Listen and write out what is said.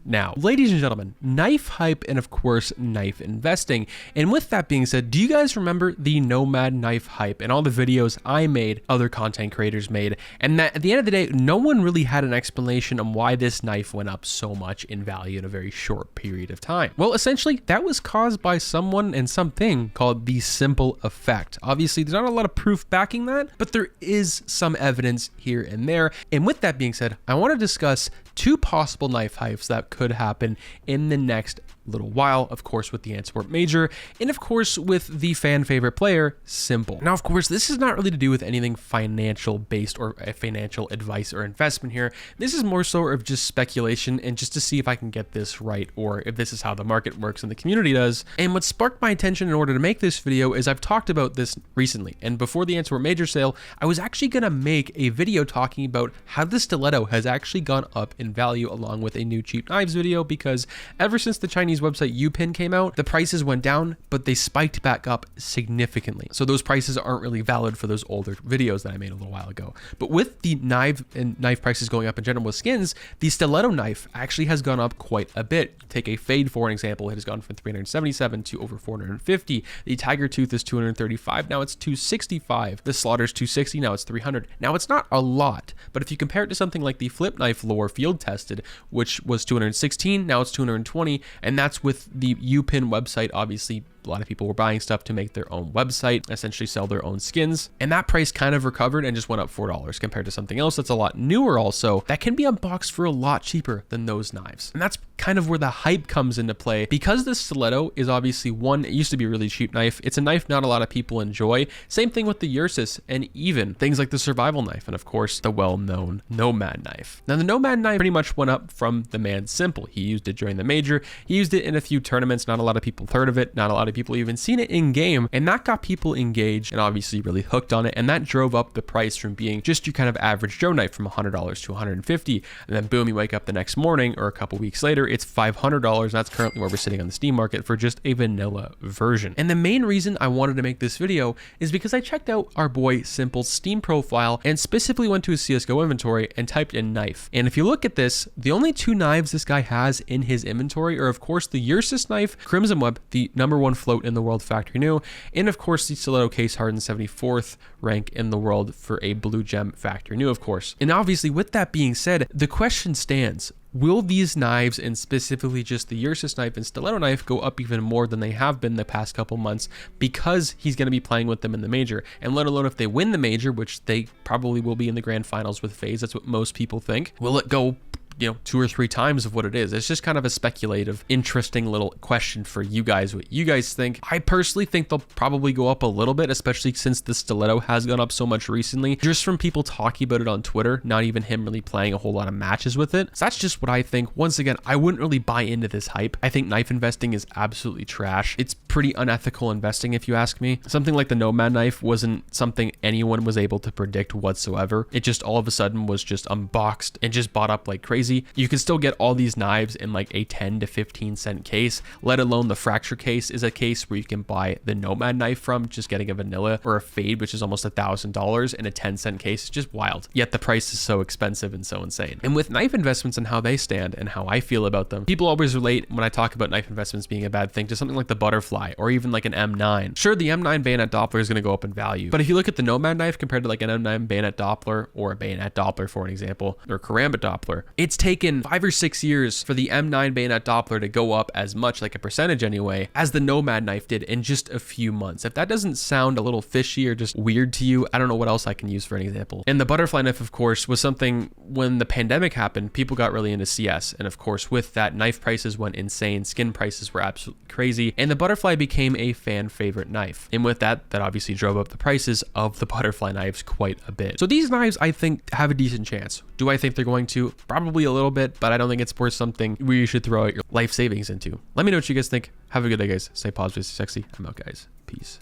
now. Ladies and gentlemen, knife hype and of course knife investing. And with that being said, do you guys remember the nomad knife hype and all the videos I made, other content creators made, and that at the end of the day, no one really had an explanation on why this knife went up so much in value in a very short period of time? Well, essentially that was caused by someone and something called the simple effect. Obviously, there's not a lot of proof backing that, but there is some evidence here and there. And with that being said, I want to discuss two possible knife hypes that could happen in the next little while, of course with the Antwerp Major, and of course with the fan favorite player, Simple. Now, of course, this is not really to do with anything financial based or financial advice or investment here. This is more so of just speculation and just to see if I can get this right or if this is how the market works and the community does. And what sparked my attention in order to make this video is I've talked about this recently, and before the Antwerp Major sale, I was actually gonna make a video talking about how the stiletto has actually gone up in value along with a new cheap knives video, because ever since the Chinese website Upin came out, the prices went down, but they spiked back up significantly. So those prices aren't really valid for those older videos that I made a little while ago. But with the knife and knife prices going up in general with skins, the stiletto knife actually has gone up quite a bit. Take a fade for an example, it has gone from 377 to over 450. The tiger tooth is 235, now it's 265. The slaughter's 260, now it's 300. Now it's not a lot, but if you compare it to something like the flip knife lore field tested, which was 216, now it's 220, and that's with the Upin website. Obviously, a lot of people were buying stuff to make their own website, essentially sell their own skins. And that price kind of recovered and just went up $4 compared to something else that's a lot newer also that can be unboxed for a lot cheaper than those knives. And that's kind of where the hype comes into play, because the stiletto is obviously one, it used to be a really cheap knife. It's a knife not a lot of people enjoy. Same thing with the urus and even things like the survival knife and of course the well-known nomad knife. Now the nomad knife pretty much went up from the man Simple. He used it during the major. He used it in a few tournaments. Not a lot of people heard of it. Not a lot of people even seen it in game, and that got people engaged and obviously really hooked on it, and that drove up the price from being just your kind of average Joe knife from $100 to $150, and then boom, you wake up the next morning or a couple weeks later, it's $500, and that's currently where we're sitting on the Steam market for just a vanilla version. And the main reason I wanted to make this video is because I checked out our boy Simple's Steam profile and specifically went to his CSGO inventory and typed in knife. And if you look at this, the only two knives this guy has in his inventory are of course the urus knife, Crimson Web, the #1 float in the world factory new, and of course the stiletto case hardened 74th rank in the world for a blue gem factory new, of course. And obviously with that being said, the question stands, will these knives, and specifically just the urus knife and stiletto knife, go up even more than they have been the past couple months because he's going to be playing with them in the major? And let alone if they win the major, which they probably will be in the grand finals with FaZe, that's what most people think, will it go 2 or 3 times of what it is? It's just kind of a speculative, interesting little question for you guys, what you guys think. I personally think they'll probably go up a little bit, especially since the stiletto has gone up so much recently, just from people talking about it on Twitter, not even him really playing a whole lot of matches with it. So that's just what I think. Once again, I wouldn't really buy into this hype. I think knife investing is absolutely trash. It's pretty unethical investing if you ask me. Something like the nomad knife wasn't something anyone was able to predict whatsoever. It just all of a sudden was just unboxed and just bought up like crazy. You can still get all these knives in like a 10 to 15 cent case, let alone the fracture case is a case where you can buy the nomad knife from, just getting a vanilla or a fade, which is almost $1,000 in a 10-cent case. It's just wild. Yet the price is so expensive and so insane. And with knife investments and how they stand and how I feel about them, people always relate when I talk about knife investments being a bad thing to something like the butterfly or even like an M9. Sure, the M9 bayonet Doppler is going to go up in value, but if you look at the nomad knife compared to like an M9 bayonet Doppler or a bayonet Doppler for an example, or karambit Doppler, it's taken 5 or 6 years for the M9 bayonet Doppler to go up as much, like a percentage anyway, as the nomad knife did in just a few months. If that doesn't sound a little fishy or just weird to you, I don't know what else I can use for an example. And the butterfly knife, of course, was something when the pandemic happened, people got really into CS. And of course, with that, knife prices went insane. Skin prices were absolutely crazy. And the butterfly became a fan favorite knife. And with that, that obviously drove up the prices of the butterfly knives quite a bit. So these knives, I think, have a decent chance. Do I think they're going to? Probably a little bit, but I don't think it's worth something where you should throw out your life savings into. Let me know what you guys think. Have a good day, guys. Stay positive, stay sexy. I'm out, guys. Peace.